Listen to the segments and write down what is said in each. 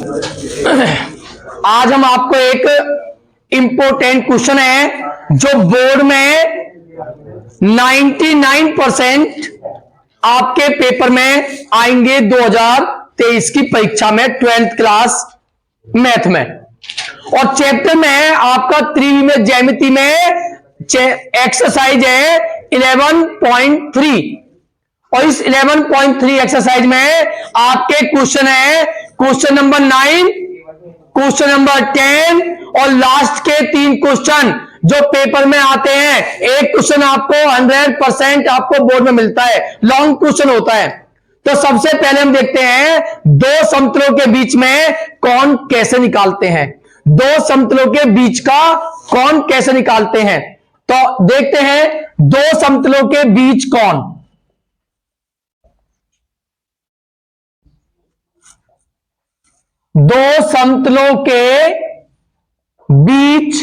आज हम आपको एक इंपॉर्टेंट क्वेश्चन है जो बोर्ड में 99% आपके पेपर में आएंगे 2023 की परीक्षा में 12th क्लास मैथ में। और चैप्टर में है आपका त्रिविमीय ज्यामिति में एक्सरसाइज है 11.3 और इस 11.3 एक्सरसाइज में आपके क्वेश्चन है क्वेश्चन नंबर 9, क्वेश्चन नंबर 10 और लास्ट के 3 क्वेश्चन जो पेपर में आते हैं। एक क्वेश्चन आपको 100% आपको बोर्ड में मिलता है, लॉन्ग क्वेश्चन होता है। तो सबसे पहले हम देखते हैं दो समतलों के बीच में कोण कैसे निकालते हैं। दो समतलों के बीच का कोण कैसे निकालते हैं, तो देखते हैं दो समतलों के बीच कोण। दो समतलों के बीच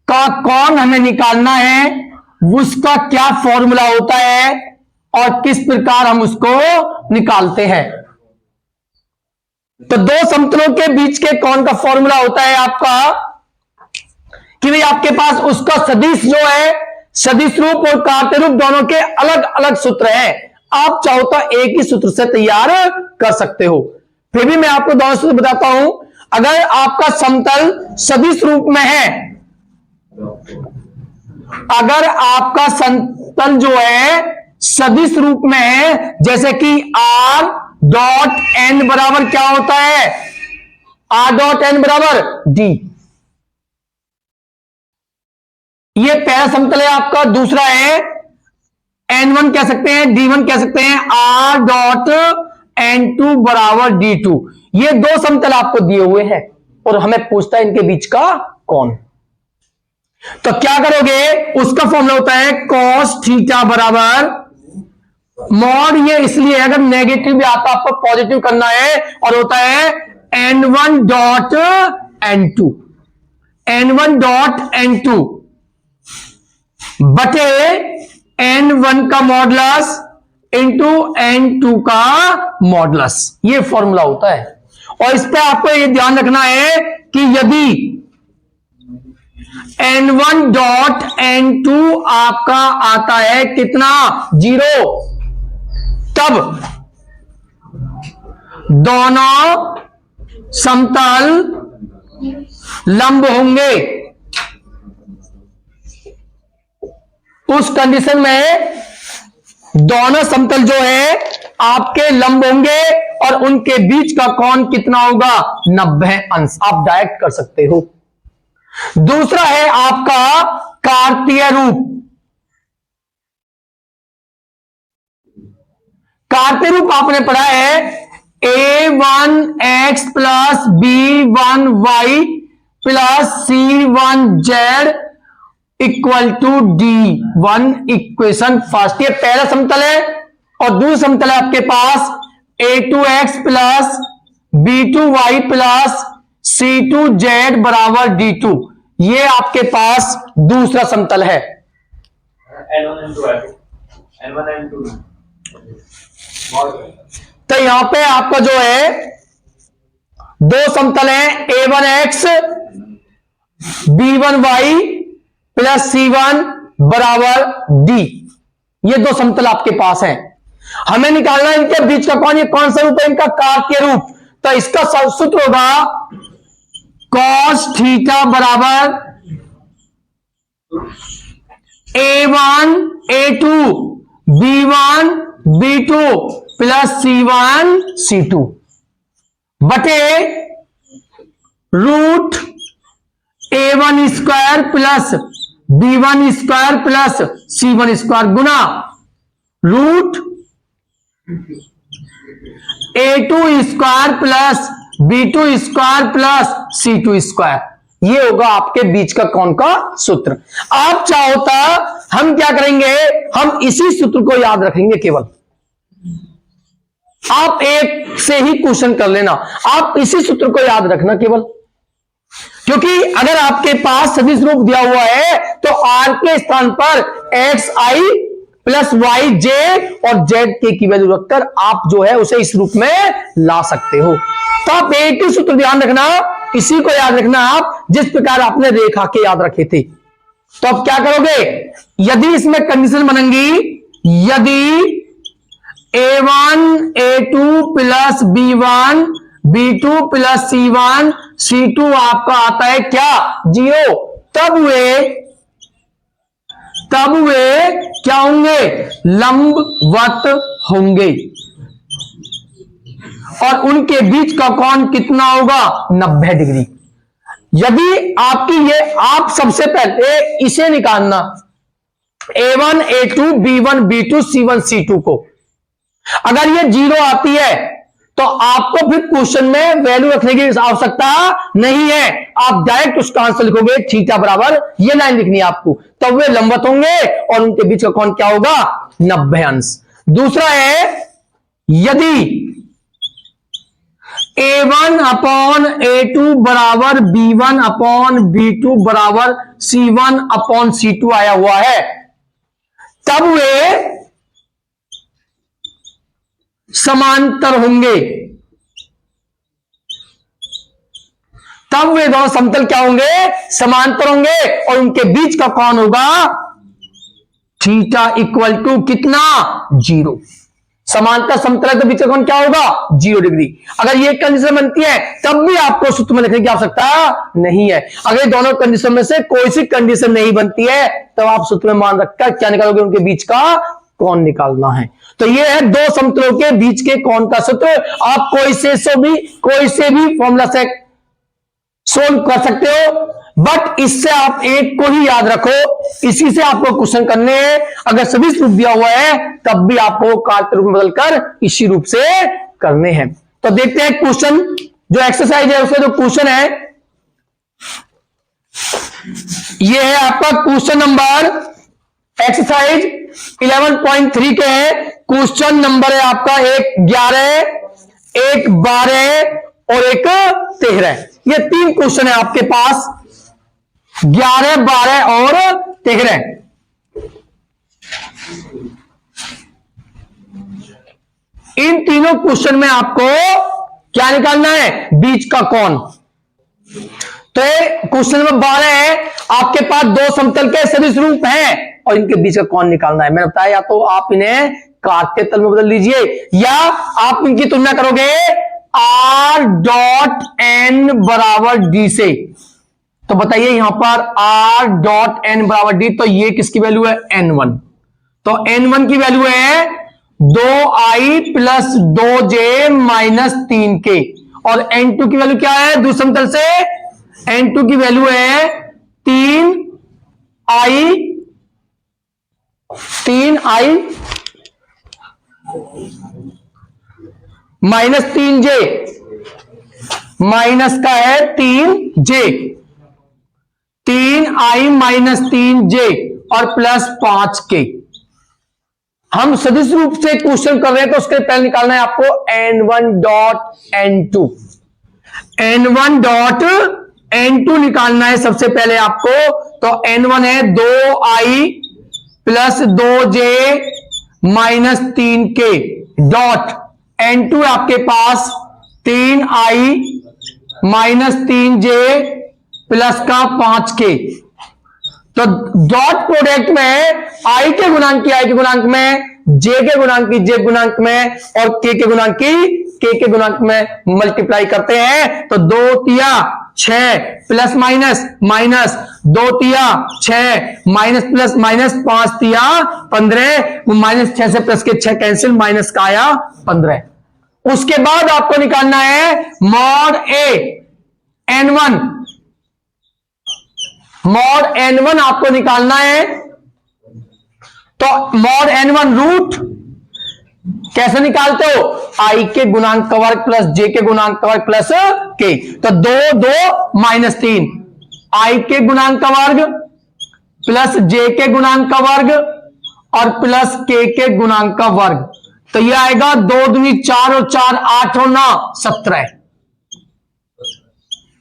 का कोण हमें निकालना है, उसका क्या फॉर्मूला होता है और किस प्रकार हम उसको निकालते हैं। तो दो समतलों के बीच के कोण का फॉर्मूला होता है आपका कि भाई आपके पास उसका सदिश जो है, सदिश रूप और कार्त्य रूप दोनों के अलग अलग सूत्र हैं। आप चाहो तो एक ही सूत्र से तैयार कर सकते हो, फिर भी मैं आपको दोनों सूत्र बताता हूं। अगर आपका समतल सदिश रूप में है, अगर आपका समतल जो है सदिश रूप में है, जैसे कि r डॉट n बराबर क्या होता है, r डॉट n बराबर d, ये पहला समतल है आपका। दूसरा है n1 कह सकते हैं, d1 कह सकते हैं, r डॉट n2 बराबर d2। ये दो समतल आपको दिए हुए हैं और हमें पूछता है इनके बीच का कोण। तो क्या करोगे, उसका फॉर्मूला होता है cos थीटा बराबर मॉड, ये इसलिए अगर नेगेटिव भी आता आपको पॉजिटिव करना है, और होता है n1 dot n2, n1 dot n2 बटे n1 का मॉडुलस इंटू n2 का मॉडुलस, ये फॉर्मूला होता है। और इस पे आपको ये ध्यान रखना है कि यदि n1 डॉट n2 आपका आता है कितना, 0, तब दोनों समतल लंब होंगे। उस कंडीशन में दोनों समतल जो है आपके लंब होंगे और उनके बीच का कोण कितना होगा, 90 अंश। आप डायरेक्ट कर सकते हो। दूसरा है आपका कार्तीय रूप। कार्तीय रूप आपने पढ़ा है a1x plus b1y plus c1z equal to d1 equation first. ये पहला समतल है। और दूसरा समतल है आपके पास a2x plus b2y plus c2z बराबर d2। ये आपके पास दूसरा समतल है। तो यहां पे आपका जो है दो समतल है a1x b1y प्लस c1 बराबर d। ये दो समतल आपके पास हैं। हमें निकालना है इनके बीच का कोण। ये कौन सा रूप है इनका, कार्तीय रूप। तो इसका सूत्र होगा cos थीटा बराबर a1 a2 b1 b2 plus c1 c2 बटे root a1 square plus b1 square plus c1 square गुना root a2 square plus b2 square plus c2 square. ये होगा आपके बीच का कोण का सूत्र। आप चाहो तो हम क्या करेंगे, हम इसी सूत्र को याद रखेंगे केवल। आप एक से ही क्वेश्चन कर लेना, आप इसी सूत्र को याद रखना केवल। क्योंकि अगर आपके पास सदिश रूप दिया हुआ है तो r के स्थान पर xi प्लस वाई जे और जेड के की वैल्यू रखकर आप जो है उसे इस रूप में ला सकते हो। तो आप एक ही सूत्र ध्यान रखना, इसी को याद रखना आप जिस प्रकार आपने रेखा के याद रखे थे। तो आप क्या करोगे, यदि इसमें कंडीशन बनेंगी, यदि A1 A2 plus B1 B2 plus C1 C2 आपका आता है क्या 0, तब वे क्या होंगे, लंबवत होंगे और उनके बीच का कोण कितना होगा 90 डिग्री। यदि आपकी ये, आप सबसे पहले इसे निकालना A1 A2 B1 B2 C1 C2 को, अगर ये 0 आती है तो आपको फिर क्वेश्चन में वैल्यू रखने की आवश्यकता नहीं है, आप डायरेक्ट उसका आंसर लिखोगे थीटा बराबर ये लाइन लिखनी है आपको, तब वे लंबवत होंगे और उनके बीच का कोण क्या होगा 90 अंश। दूसरा है, यदि A1 अपॉन A2 बराबर B1 अपॉन B2 बराबर C1 अपॉन C2 आया हुआ है, तब वे समांतर होंगे, तब वे दोनों समतल क्या होंगे, समांतर होंगे और उनके बीच का कोण होगा थीटा इक्वल टू कितना 0। समांतर समतल के बीच का कोण क्या होगा 0 डिग्री। अगर ये कंडीशन बनती है तब भी आपको सूत्र में लिखने की आवश्यकता नहीं है। अगर दोनों कंडीशन में से कोई सी कंडीशन नहीं बनती है तब आप सूत्र में मान रखकर क्या निकालोगे, उनके बीच का कोण निकालना है। तो ये है दो समतलों के बीच के कोण का सूत्र। आप कोई से भी फॉर्मूला से सोल्व कर सकते हो, बट इससे आप एक को ही याद रखो, इसी से आपको क्वेश्चन करने हैं। अगर सभी रूप दिया हुआ है तब भी आपको कार्य रूप में बदलकर इसी रूप से करने हैं। तो देखते हैं क्वेश्चन, जो एक्सरसाइज है उसका जो क्वेश्चन है ये है आपका क्वेश्चन नंबर, एक्सरसाइज 11.3 के है। क्वेश्चन नंबर है आपका 11, 12 और 13। ये 3 क्वेश्चन है आपके पास, 11, 12 और 13। इन तीनों क्वेश्चन में आपको क्या निकालना है, बीच का कोण। तो क्वेश्चन नंबर 12 है, आपके पास दो समतल के सदिश रूप हैं और इनके बीच का कोण निकालना है। मैंने बताया, या तो आप इन्हें काटते तल में बदल लीजिए या आप इनकी तुलना करोगे R डॉट N बराबर D से। तो बताइए यहां पर R डॉट N बराबर D, तो ये किसकी वैल्यू है N1। तो N1 की वैल्यू है 2i plus 2j minus 3k और N2 की वैल्यू क्या है दूसरे समतल से, N2 की वैल्यू है 3i माइनस 3j, माइनस का है 3j, 3i माइनस 3j और प्लस 5k। हम सदिश रूप से क्वेश्चन कर रहे हैं तो उसके पहले निकालना है आपको N1 dot N2। N1 dot N2 निकालना है सबसे पहले आपको। तो N1 है 2i plus 2j minus 3k dot N2 आपके पास 3i माइनस 3j प्लस का 5k। तो डॉट प्रोडक्ट में i के गुणांक की i के गुणांक में, j के गुणांक की j गुणांक में और k के गुणांक की k के गुणांक में मल्टीप्लाई करते हैं। तो 2 तिया 6 प्लस माइनस माइनस 2 तिया 6 माइनस प्लस माइनस 5 तिया 15, माइनस 6 से प्लस के 6 कैंसिल, माइनस का आया 15। उसके बाद आपको निकालना है मॉड ए N1, मॉड N1 आपको निकालना है। तो मॉड N1 रूट कैसे निकालते हो, i के गुणांक का वर्ग प्लस j के गुणांक का वर्ग प्लस k। तो 2 2 माइनस 3, i के गुणांक का वर्ग प्लस j के गुणांक का वर्ग और प्लस k के गुणांक का वर्ग। तो यह आएगा 2 दूनी 4 और 4 8 और 9 17।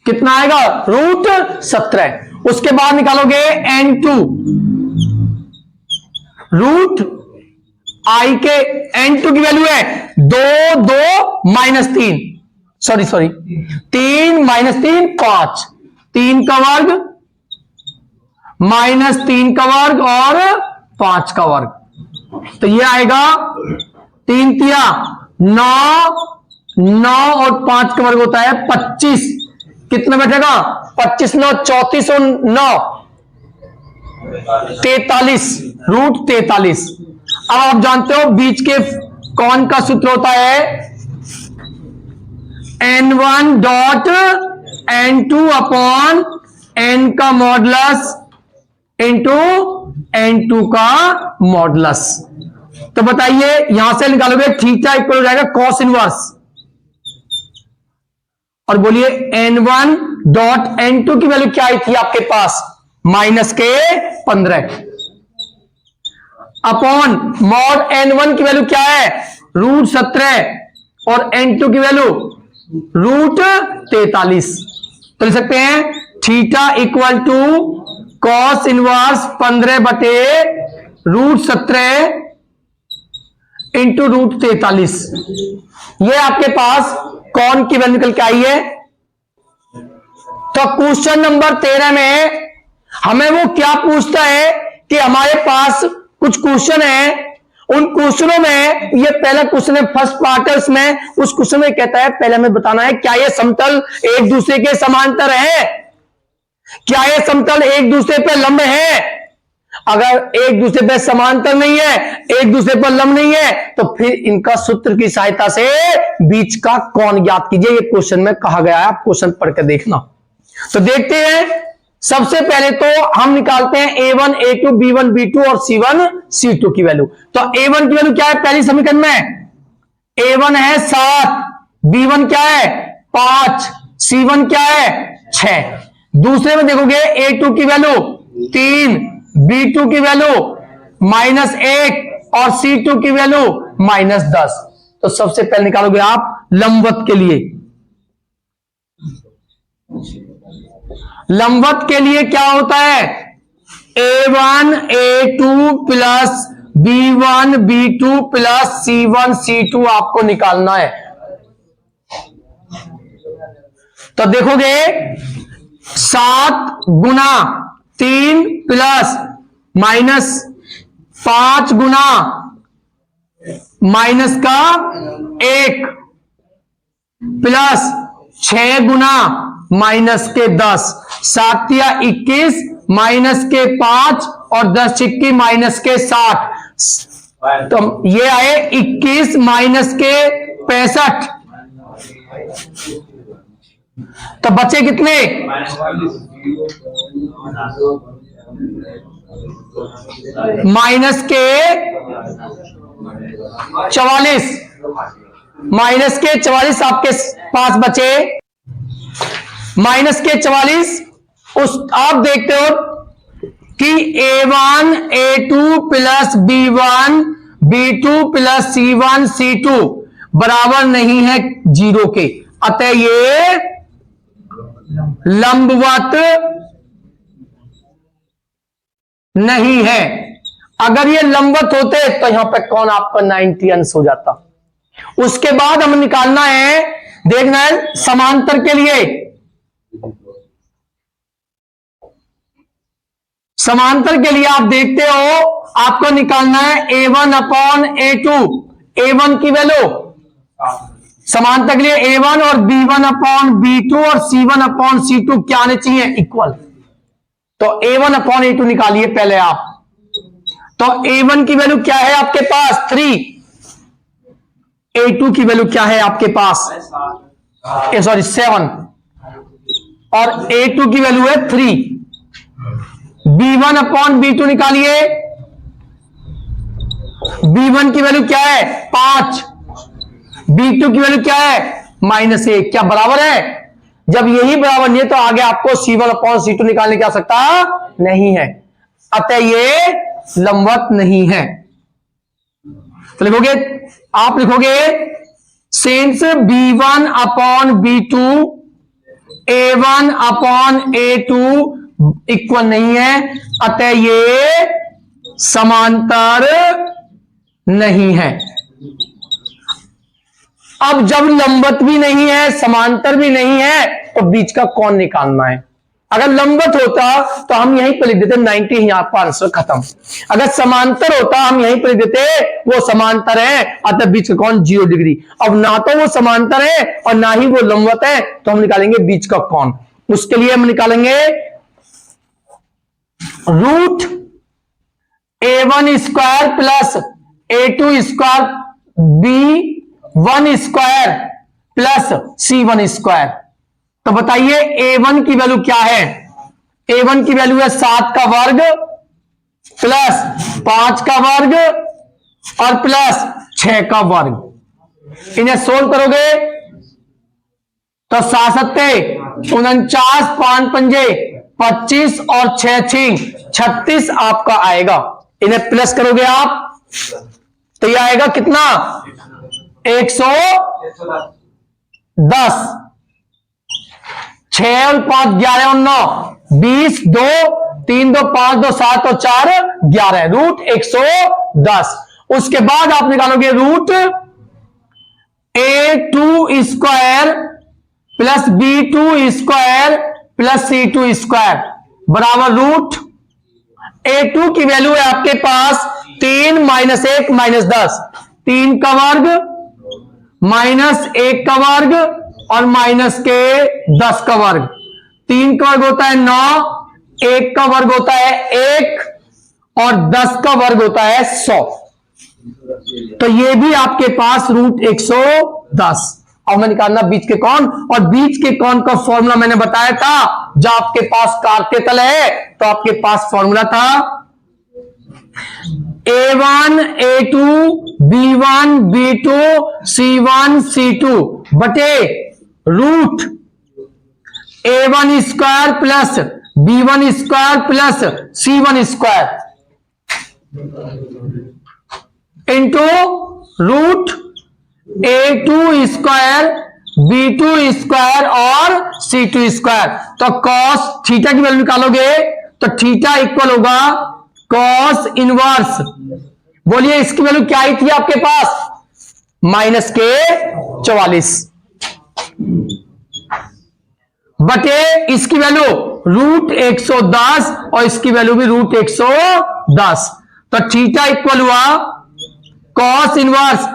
कितना आएगा रूट 17। उसके बाद निकालोगे N2 रूट आई के n2 की वैल्यू है 2 2 माइनस 3, सॉरी 3 माइनस 3 5, 3 का वर्ग माइनस 3 का वर्ग और 5 का वर्ग, तो ये आएगा 3 तिया 9, 9 और 5 का वर्ग होता है 25, कितना बैठेगा 25 9 34 और 9 43, रूट 43। अब आप जानते हो बीच के कौन का सूत्र होता है n1 dot n2 upon n का मॉडुलस इंटू n2 का मॉडुलस। तो बताइए यहां से निकालोगे थीटा इक्वल हो जाएगा कॉस इनवर्स, और बोलिए n1 डॉट n2 की वैल्यू क्या आई थी आपके पास माइनस के 15 अपॉन मॉड n1 की वैल्यू क्या है रूट 17 और n2 की वैल्यू रूट 43। तो लिख सकते हैं theta equal to cos inverse 15 बटे रूट 17 इंटू रूट 43। ये आपके पास कौन की वैल्यू निकल के आई है। तो क्वेश्चन नंबर 13 में हमें वो क्या पूछता है कि हमारे पास कुछ क्वेश्चन है, उन क्वेश्चनों में ये पहला क्वेश्चन है फर्स्ट पार्ट है, उसमें उस क्वेश्चन में कहता है पहले हमें बताना है क्या ये समतल एक दूसरे के समांतर है, क्या ये समतल एक दूसरे पर लंब है। अगर एक दूसरे पर समांतर नहीं है, एक दूसरे पर लंब नहीं है, तो फिर इनका सूत्र की सहायता से बीच का कोण ज्ञात कीजिए। ये क्वेश्चन में कहा गया है, आप क्वेश्चन पढ़ कर देखना। तो देखते हैं, सबसे पहले तो हम निकालते हैं a1 a2 b1 b2 और c1 c2 की वैल्यू। तो a1 की वैल्यू क्या है पहली समीकरण में, a1 है 7, b1 क्या है 5, c1 क्या है 6। दूसरे में देखोगे a2 की वैल्यू 3, b2 की वैल्यू -1 और c2 की वैल्यू -10। तो सबसे पहले निकालोगे आप लंबवत के लिए। लंबवत के लिए क्या होता है a1 a2 plus b1 b2 plus c1 c2 आपको निकालना है। तो देखोगे 7 गुना 3 प्लस -5 गुना माइनस का 1 प्लस 6 गुना माइनस के 10, 7 या 21 माइनस के 5 और 10 छिक्की माइनस के 60। तो ये आए 21 माइनस के 65। तो बचे कितने माइनस के 44, माइनस के 44 आपके पास बचे। माइनस के 44 उस आप देखते हो कि a1 a2 plus b1 b2 plus c1 c2 बराबर नहीं है 0 के, अतः ये लंबवत नहीं है। अगर ये लंबवत होते तो यहां पे कौन आपका 90 अंश हो जाता। उसके बाद हमें निकालना है, देखना है समांतर के लिए। समांतर के लिए आप देखते हो आपको निकालना है a1 अपॉन a2, a1 की वैल्यू समांतर के लिए a1 और b1 अपॉन b2 और c1 अपॉन c2 क्या आने चाहिए इक्वल। तो a1 अपॉन a2 निकालिए पहले आप। तो a1 की वैल्यू क्या है आपके पास 3, a2 की वैल्यू क्या है आपके पास सॉरी 7 और a2 की वैल्यू है 3। b1 अपॉन b2 निकालिए, b1 की वैल्यू क्या है 5, b2 की वैल्यू क्या है -1। क्या बराबर है? जब यही बराबर नहीं है तो आगे आपको c1 अपॉन c2 निकालने की आवश्यकता नहीं है, अतः ये लंबवत नहीं है। तो लिखोगे, आप लिखोगे since b1 upon b2 a1 upon a2 equal नहीं है, अतः ये समांतर नहीं है। अब जब लंबवत भी नहीं है, समांतर भी नहीं है, तो बीच का कौन निकालना है। अगर लंबवत होता तो हम यहीं पर लिख देते 90, यहां पर आंसर खत्म। अगर समांतर होता हम यहीं पर लिख देते वो समांतर है, अतः बीच का कौन 0 डिग्री। अब ना तो वो समांतर है और ना ही वो लंबवत है, तो हम निकालेंगे बीच का कौन। उसके लिए हम निकालेंगे root A1 square plus A2 square B1 square plus C1 square. तो बताइए A1 की वैल्यू क्या है। A1 की वैल्यू है 7 का वर्ग प्लस 5 का वर्ग और प्लस 6 का वर्ग। इन्हें सोल्व करोगे तो 7 सत्ते 49, 5 पंजे 25 और 6 छीं 36 आपका आएगा। इन्हें प्लस करोगे आप तो यह आएगा कितना 110। 6 और 5 11 और 9 20, 2 3 2 5 2 7 और 4 11 रूट 110। उसके बाद आप निकालोगे root A2 square plus B2 square plus C2 square बराबर रूट A2 की वैल्यू है आपके पास 3 माइनस 1 माइनस 10, 3 का वर्ग माइनस 1 का वर्ग और माइनस के 10 का वर्ग। 3 का वर्ग होता है 9, 1 का वर्ग होता है 1 और 10 का वर्ग होता है 100। तो ये भी आपके पास रूट 110। अब मैं निकालना बीच के कौन, और बीच के कौन का फॉर्मूला मैंने बताया था। जब आपके पास कार्त्य तल है तो आपके पास फॉर्मूला था A1 A2 B1 B2 C1 C2 बटे root A1 square plus B1 square plus C1 square into root A2 square B2 square और C2 स्क्वायर। तो कॉस थीटा की वैल्यू निकालोगे तो थीटा इक्वल होगा कॉस इनवर्स। बोलिए इसकी वैल्यू क्या आई थी आपके पास माइनस के 44 बटे इसकी वैल्यू रूट 110 और इसकी वैल्यू भी रूट 110। तो थीटा इक्वल हुआ कॉस इनवर्स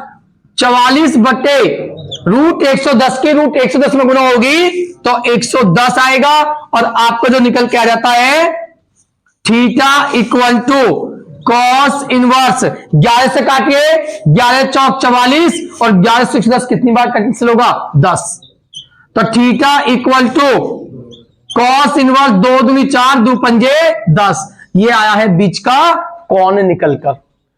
44 बटे रूट 110 के रूट 110 में गुना होगी तो 110 आएगा। और आपको जो निकल के आ जाता है theta equal to cos inverse 11 से काटिए 11 चौक 44 और 11 से 110 कितनी बार कैंसिल होगा 10। तो theta equal to cos inverse 2 दूनी 4 2 पंजे 10। ये आया है बीच का कौन निकलकर।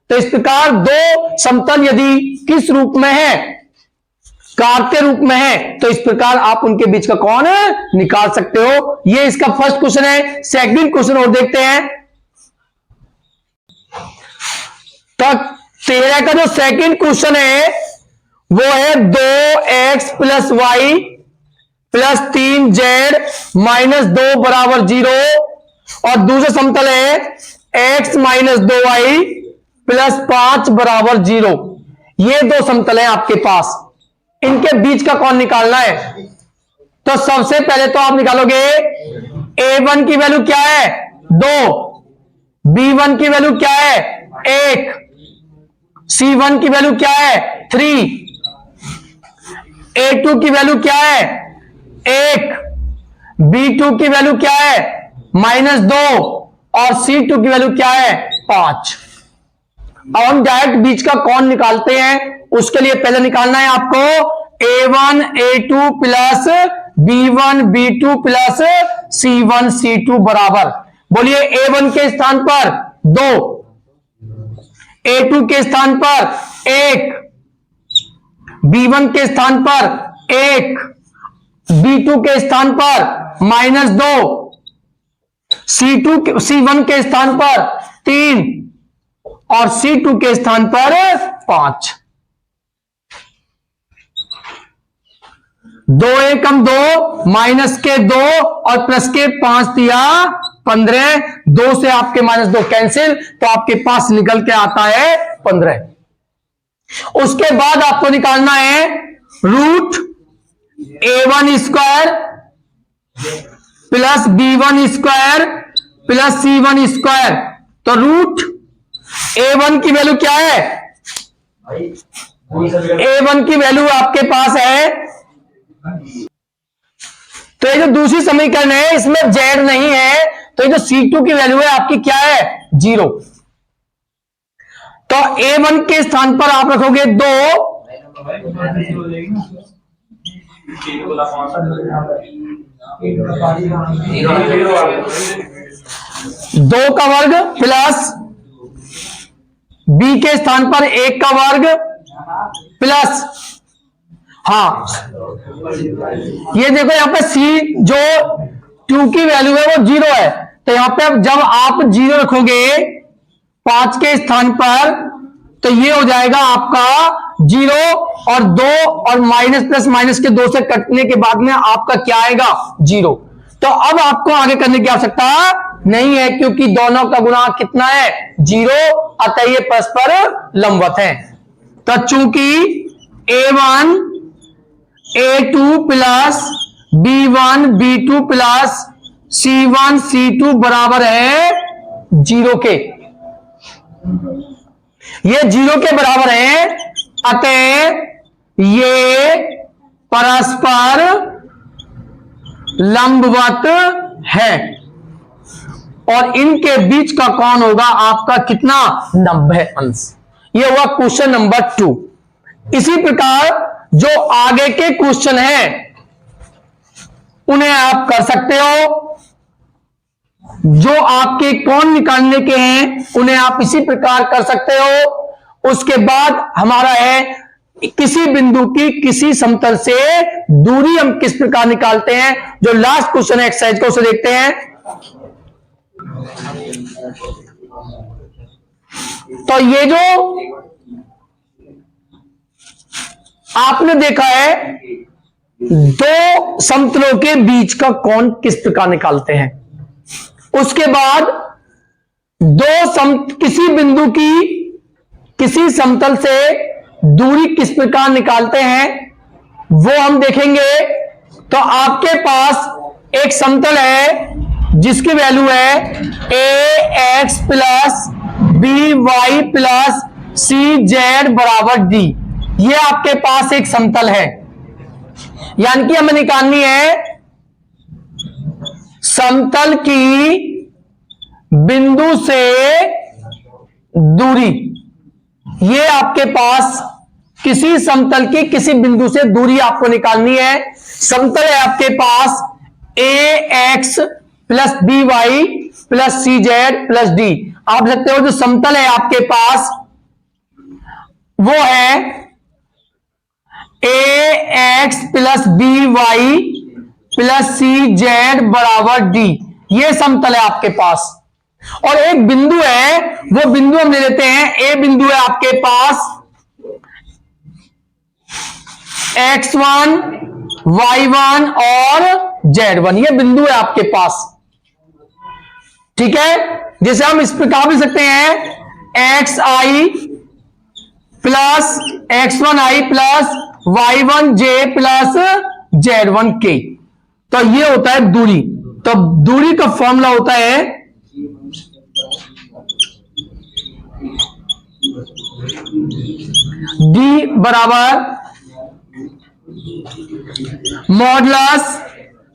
तो इस प्रकार दो समतल यदि किस रूप में है कार्त्य रूप में है तो इस प्रकार आप उनके बीच का कौन निकाल सकते हो। ये इसका फर्स्ट क्वेश्चन है। सेकंड क्वेश्चन और देखते हैं। तो 13 का जो सेकंड क्वेश्चन है वो है 2x plus Y plus 3z minus 2 बराबर 0 और दूसरा समतल है x माइनस 2y प्लस 5 बराबर 0। ये दो समतल हैं आपके पास, इनके बीच का कौन निकालना है। तो सबसे पहले तो आप निकालोगे a1 की वैल्यू क्या है 2, b1 की वैल्यू क्या है 1, c1 की वैल्यू क्या है 3, a2 की वैल्यू क्या है 1, b2 की वैल्यू क्या है -2 और c2 की वैल्यू क्या है 5। अब हम डायरेक्ट बीच का कौन निकालते हैं। उसके लिए पहले निकालना है आपको a1 a2 plus b1 b2 plus c1 c2 बराबर। बोलिए a1 के स्थान पर 2, a2 के स्थान पर 1, b1 के स्थान पर 1, b2 के स्थान पर -2, c1 के स्थान पर 3 और c2 के स्थान पर 5। 2 एकम 2 माइनस के 2 और प्लस के 5 दिया 15। 2 से आपके -2 कैंसिल तो आपके पास निकल के आता है 15। उसके बाद आपको निकालना है root a1 square plus b1 square plus c1 square. तो रूट a1 की वैल्यू क्या है? a1 की वैल्यू आपके पास है, तो ये जो दूसरी समीकरण है इसमें z नहीं है, तो ये जो c2 की वैल्यू है आपकी क्या है? 0। तो a1 के स्थान पर आप रखोगे 2, 2 का वर्ग प्लस b के स्थान पर 1 का वर्ग प्लस, हाँ ये देखो यहां पे c जो 2 की वैल्यू है वो 0 है, तो यहां पे जब आप 0 रखोगे 5 के स्थान पर तो ये हो जाएगा आपका 0 और 2 और माइनस प्लस माइनस के 2 से कटने के बाद में आपका क्या आएगा? 0। तो अब आपको आगे करने की आवश्यकता नहीं है क्योंकि दोनों का गुणांक कितना है? 0, अतः ये परस्पर लंबवत है। तो चूंकि a1 a2 plus b1 b2 plus c1 c2 बराबर है 0 के, ये 0 के बराबर है, अतः ये परस्पर लंबवत है और इनके बीच का कौन होगा आपका? कितना? 90 अंश। ये हुआ क्वेश्चन नंबर 2। इसी प्रकार जो आगे के क्वेश्चन हैं उन्हें आप कर सकते हो, जो आपके कोण निकालने के हैं उन्हें आप इसी प्रकार कर सकते हो। उसके बाद हमारा है किसी बिंदु की किसी समतल से दूरी हम किस प्रकार निकालते हैं, जो लास्ट क्वेश्चन है एक्सरसाइज का, उसे देखते हैं। तो ये जो आपने देखा है दो समतलों के बीच का कोण किस प्रकार निकालते हैं, उसके बाद किसी बिंदु की किसी समतल से दूरी किस प्रकार निकालते हैं वो हम देखेंगे। तो आपके पास एक समतल है जिसकी वैल्यू है ax plus by plus cz बराबर d। ये आपके पास एक समतल है, यानी कि हमें निकालनी है समतल की बिंदु से दूरी। ये आपके पास किसी समतल की किसी बिंदु से दूरी आपको निकालनी है। समतल है आपके पास ax plus by plus cz plus d। आप देखते हो जो समतल है आपके पास वो है ax plus by plus cz बराबर d। ये समतल है आपके पास। और एक बिंदु है, वो बिंदु हम ले लेते हैं, ए बिंदु है आपके पास x1 y1 और z1, ये बिंदु है आपके पास। ठीक है, जैसे हम इस प्रकार भी सकते हैं xi plus x1i plus y1j plus z1k। तो ये होता है दूरी। तो दूरी का फॉर्मूला होता है d बराबर मॉडुलस,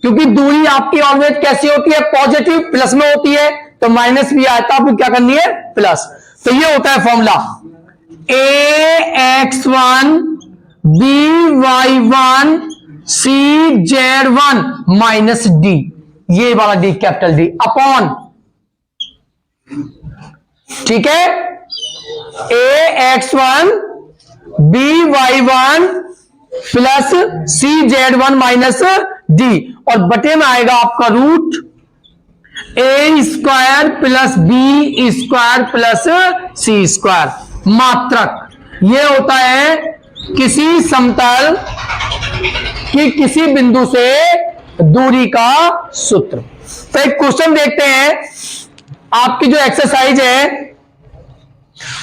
क्योंकि दूरी आपकी ऑलवेज कैसी होती है? पॉजिटिव, प्लस में होती है, तो माइनस भी आया था, आपको क्या करनी है? प्लस। तो ये होता है formula ax1 by1 cz1 minus d, ये वाला d कैपिटल D अपॉन, ठीक है, ax1 by1 plus cz1 minus d, और बटे में आएगा आपका root a square plus b square plus c square मात्रक। ये होता है किसी समतल की किसी बिंदु से दूरी का सूत्र। तो एक क्वेश्चन देखते हैं। आपकी जो एक्सरसाइज है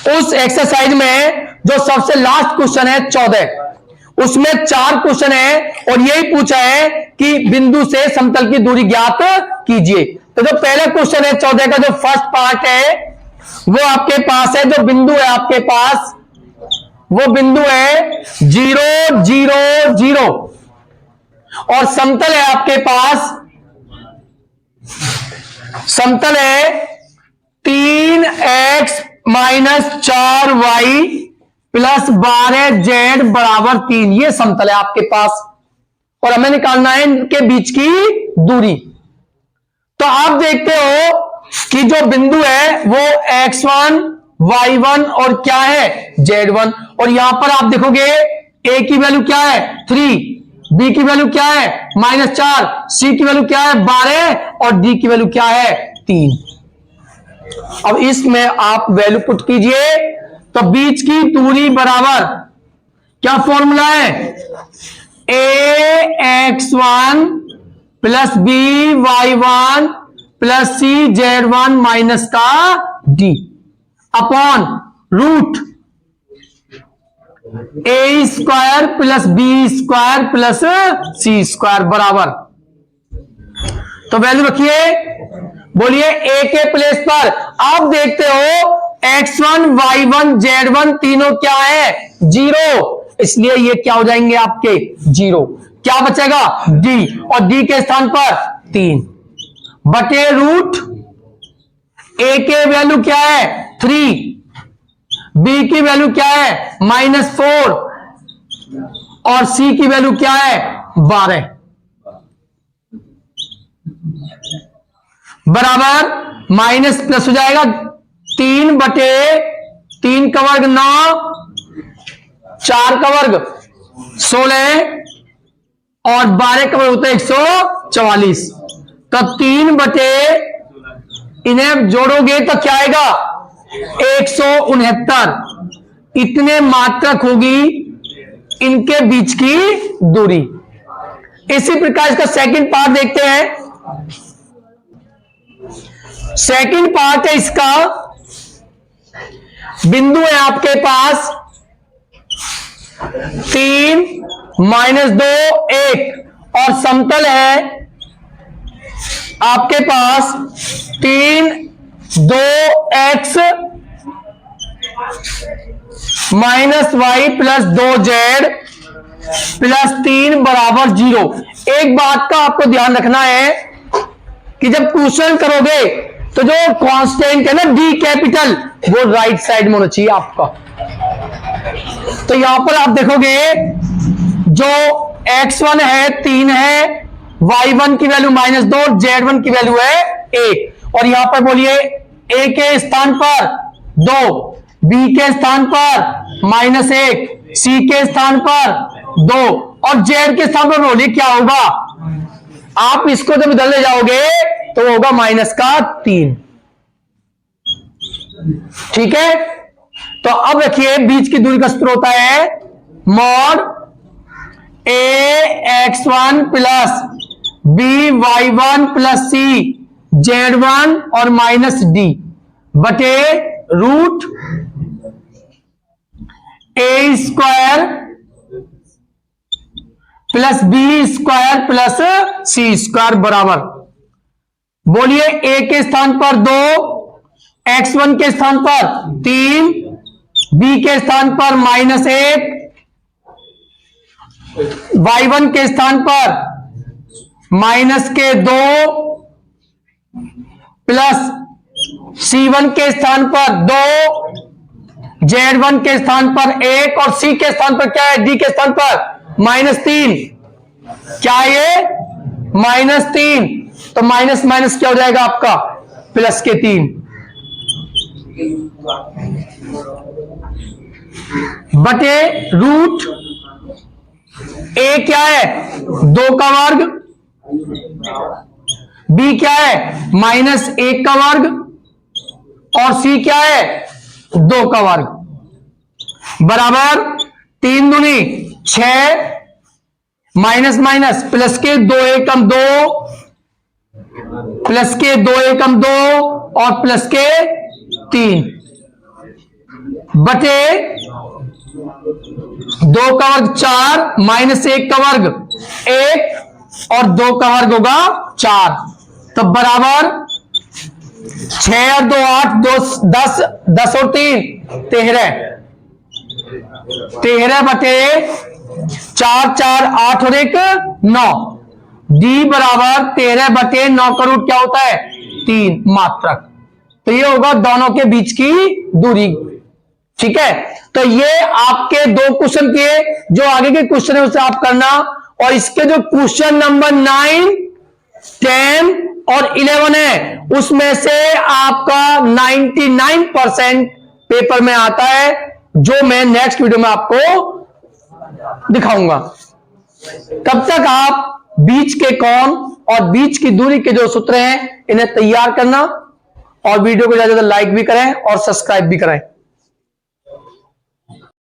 उस एक्सरसाइज में जो सबसे लास्ट क्वेश्चन है 14, उसमें 4 क्वेश्चन है और यही पूछा है कि बिंदु से समतल की दूरी ज्ञात कीजिए। तो जो पहला क्वेश्चन है 14 का जो फर्स्ट पार्ट है वो आपके पास है, जो बिंदु है आपके पास वो बिंदु है 0 0 0 और समतल है आपके पास, समतल है 3x minus 4y plus 12z बराबर 3। ये समतल है आपके पास और हमें निकालना है इनके बीच की दूरी। तो आप देखते हो कि जो बिंदु है वो x1 y1 और क्या है z1, और यहां पर आप देखोगे a की वैल्यू क्या है 3, b की वैल्यू क्या है -4, c की वैल्यू क्या है 12 और d की वैल्यू क्या है 3। अब इसमें आप वैल्यू पुट कीजिए तो बीच की दूरी बराबर क्या फॉर्मूला है ax1 plus by1 plus cz1 minus का d upon root a square plus b square plus c square बराबर। तो वैल्यू रखिए, बोलिए a के प्लेस पर आप देखते हो x1 y1 z1 तीनों क्या है 0, इसलिए ये क्या हो जाएंगे आपके 0। क्या बचेगा d और d के स्थान पर 3 बटे रूट a के वैल्यू क्या है 3, b की वैल्यू क्या है -4 और c की वैल्यू क्या है 12 बराबर माइनस प्लस हो जाएगा 3 बटे 3 का वर्ग 9, 4 का वर्ग 16 और 12 का वर्ग होता है 144। तो 3 बटे इन्हें जोड़ोगे तो क्या आएगा 169। इतने मात्रक होगी इनके बीच की दूरी। इसी प्रकार इसका सेकंड पार्ट देखते हैं। सेकंड पार्ट है इसका, बिंदु है आपके पास 3 -2 1 और समतल है आपके पास 3 2x minus y plus 2z plus 3 बराबर 0। एक बात का आपको ध्यान रखना है कि जब क्वेश्चन करोगे तो जो कांस्टेंट है ना d कैपिटल वो राइट साइड में होना चाहिए आपका। तो यहां पर आप देखोगे जो x1 है 3 है, y1 की वैल्यू -2, z1 की वैल्यू है 1 और यहां पर बोलिए a के स्थान पर 2, b के स्थान पर -1, c के स्थान पर 2 और z के स्थान पर बोलिए क्या होगा। आप इसको जब बदलने जाओगे तो होगा -3। ठीक है, तो अब रखिए बीच की दूरी का सूत्र होता है mod ax1 plus by1 plus cz1 और -d बटे root a square plus b square plus c square बराबर। बोलिए a के स्थान पर 2, x1 के स्थान पर 3, b के स्थान पर -1, y1 के स्थान पर -2 प्लस c1 के स्थान पर 2, z1 के स्थान पर 1 और c के स्थान पर क्या है d के स्थान पर -3। क्या है ये -3, तो माइनस माइनस क्या हो जाएगा आपका प्लस के 3 बटे रूट a क्या है 2 का वर्ग, b क्या है -1 का वर्ग और c क्या है 2 का वर्ग बराबर 3 दूनी 6 माइनस माइनस प्लस के 2 एकम 2 प्लस के 2 एकम 2 और प्लस के 3 बटे 2 का वर्ग 4 माइनस 1 का वर्ग 1 और 2 का वर्ग होगा 4, तो बराबर 6 और 2 8, 2 10, 10 और 3 13, 13 बटे 4 4 8 और 1 9, डी बराबर 13 बटे 9 का रूट क्या होता है 3 मात्रक। तो ये होगा दोनों के बीच की दूरी। ठीक है, तो ये आपके 2 क्वेश्चन किए, जो आगे के क्वेश्चन है उसे आप करना। और इसके जो क्वेश्चन नंबर 9, 10 और 11 है उसमें से आपका 99% पेपर में आता है, जो मैं नेक्स्ट वीडियो में आपको दिखाऊंगा। तब तक आप बीच के कोण और बीच की दूरी के जो सूत्र हैं इन्हें तैयार करना, और वीडियो को ज्यादा लाइक भी करें और सब्सक्राइब भी करें।